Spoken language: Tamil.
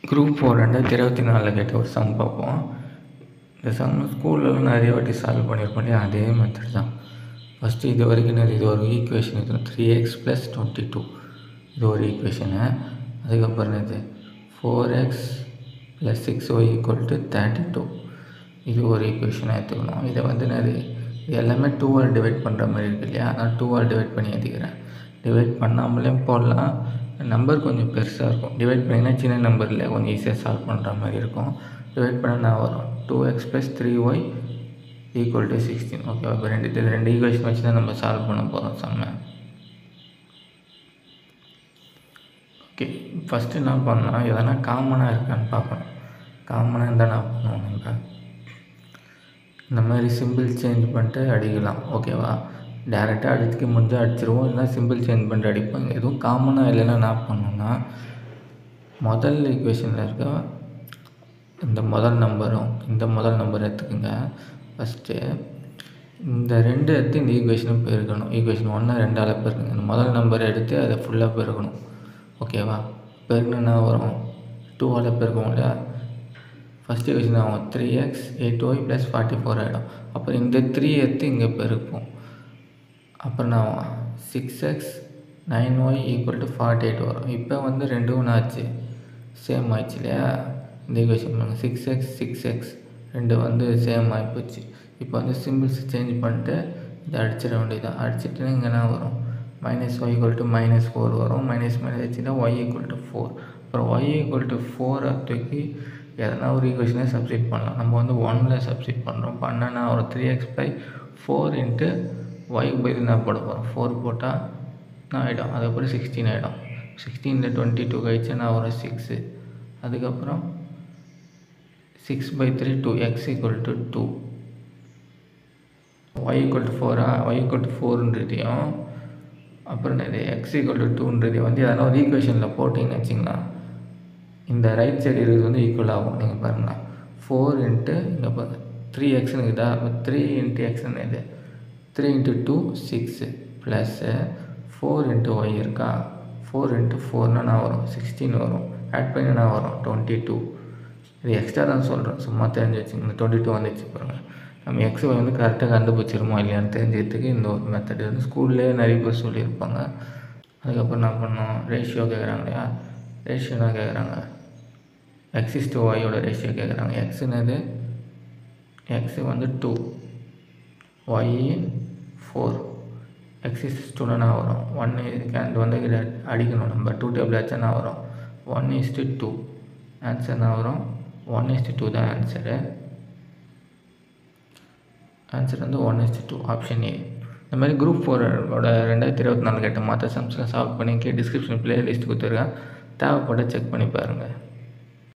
குரூப் 4 2024 கேட்ட ஒரு சம் பார்ப்போம். இந்த சம் ஸ்கூல்லலாம் நிறைய வாட்டி சால்வ் பண்ணியிருப்போம் இல்லையா, அதே மெத்தட் தான். ஃபஸ்ட்டு இது வரைக்கும் இது ஒரு ஈக்குவேஷன், இது 3x + 22 இது ஒரு ஈக்குவேஷனு. அதுக்கப்புறம் இது 4x + 6y = 32 இது ஒரு ஈக்குவேஷனாக எடுத்துக்கணும். இதை வந்து இது எல்லாமே 2ஆல் டிவைட் பண்ணுற மாதிரி இருக்குது இல்லையா, நான் 2ஆல் டிவைட் பண்ணி எடுத்துக்கிறேன். டிவைட் பண்ணாமலேயும் போடலாம், நம்பர் கொஞ்சம் பெருசாக இருக்கும். டிவைட் பண்ணிங்கன்னா சின்ன நம்பரில் கொஞ்சம் ஈஸியாக சால்வ் பண்ணுற மாதிரி இருக்கும். டிவைட் பண்ணால் நான் வரும் 2x + 3y = 16. ஓகே, இப்போ ரெண்டு ஈக்குவேஷன் வச்சு தான் நம்ம சால்வ் பண்ண போகிறோம் சம்ம. ஓகே, ஃபஸ்ட்டு என்ன பண்ணலாம், எதனா காமனாக இருக்கான்னு பார்க்கணும். காமனாக இருந்தால் நான் பண்ணுவோம், நம்ம இந்த மாதிரி சிம்பிள் சேஞ்ச் பண்ணிட்டு அடிக்கலாம். ஓகேவா, டேரெக்டாக அடிக்க முடிஞ்சால் அடிச்சிருவோம், இல்லைனா சிம்பிள் சேஞ்ச் பண்ணிட்டு அடிப்போம். எதுவும் காமனாக இல்லைன்னா என்ன பண்ணணும்னா, முதல் ஈக்குவேஷனில் இருக்க இந்த முதல் நம்பர் எடுத்துக்கோங்க. ஃபஸ்ட்டு இந்த 2 எடுத்து இந்த ஈக்குவேஷனை பெருக்கணும். ஈக்குவேஷன் 1 2ஆல் பெருக்கணும். இந்த முதல் நம்பரை எடுத்து அதை ஃபுல்லாக பெருக்கணும். ஓகேவா, பெருக்கணுன்னா வரும் 2ஆல் பெருக்கணும் இல்லையா. ஃபஸ்ட் ஈக்குவேஷன் ஆகும் 3x 8y + 44 ஆகிடும். அப்புறம் இந்த 3 எடுத்து இங்கே பெருப்போம். அப்புறம் நான் 6x 9y = 48 வரும். இப்போ வந்து ரெண்டும் ஆச்சு, சேம் ஆயிடுச்சு இல்லையா. இந்த ஈக்குவேஷன் பண்ணுங்கள், 6x ரெண்டு வந்து சேம் ஆகிப்போச்சு. இப்போ வந்து சிம்பிள்ஸ் சேஞ்ச் பண்ணிட்டு இதை அடிச்சிட வேண்டியதான். அடிச்சிட்டு இங்கே என்ன வரும், -y = -4 வரும். மைனஸ் வச்சுன்னா y = 4. அப்புறம் y = 4 தூக்கி எதனா ஒரு ஈக்குவேஷனே சப்ஸ்டிட் பண்ணலாம். நம்ம வந்து 1ல் சப்ஸ்டிட் பண்ணுறோம். பண்ணனா ஒரு 3x / 4 × y என்ன போட போகிறோம், 4 போட்டால் என்ன ஆகிடும், அதுக்கப்புறம் 16 ஆகிடும். 16 22 கழிச்சு நான் ஒரு 6. அதுக்கப்புறம் 6/3 2x = 2. y = 4 y = 4ன்றதையும் அப்புறம் x = 2ன்றதையும் வந்து எதனா ஒரு ஈக்குவேஷனில் போட்டிங்கன்னு வச்சிங்கன்னா இந்த ரைட் சைடு இருக்கிறது வந்து ஈக்குவல் ஆகும். நீங்கள் பாருங்கள், 4 × இங்கே பாருங்கள் 3xன்னு இருக்குதா, அப்போ 3 × x இது 3 × 2 6 ப்ளஸ் 4 × y இருக்கா, 4 × 4னா நான் வரும் 16 வரும். ஆட் பண்ணினா வரும் 22. இது எக்ஸ்ட்ரா தான் சொல்கிறேன், சும்மா தெரிஞ்சு வச்சுங்க. 22 வந்துச்சு பாருங்கள். நம்ம எக்ஸ் வந்து கரெக்டாக கண்டுபிடிச்சிருமோ இல்லையான்னு தெரிஞ்சுக்கிறதுக்கு இந்த ஒரு மெத்தட் வந்து ஸ்கூல்லே நிறைய பேர் சொல்லியிருப்பாங்க. அதுக்கப்புறம் என்ன பண்ணோம், ரேஷியோ கேட்குறாங்க இல்லையா. ரேஷியோனா கேட்குறாங்க, x/y ரேஷியோ கேட்குறாங்க. எக்ஸுனது எக்ஸு வந்து 2, y 4, x/2னா வரும் 1. இது வந்து அடிக்கணும் நம்ம, 2 டேபிள் ஆச்சுன்னா வரும் 1:2. ஆன்சர்னா வரும் 1:2 தான் ஆன்சரு. ஆன்சர் வந்து 1:2, ஆப்ஷன் ஏ. இந்த மாதிரி குரூப் 4 2024 கேட்ட மற்ற சம்ஸ்லாம் சால்வ் பண்ணி டிஸ்கிரிப்ஷன் பிளேலிஸ்ட் கொடுத்துருக்கேன், தேவைப்பட செக் பண்ணி பாருங்கள்.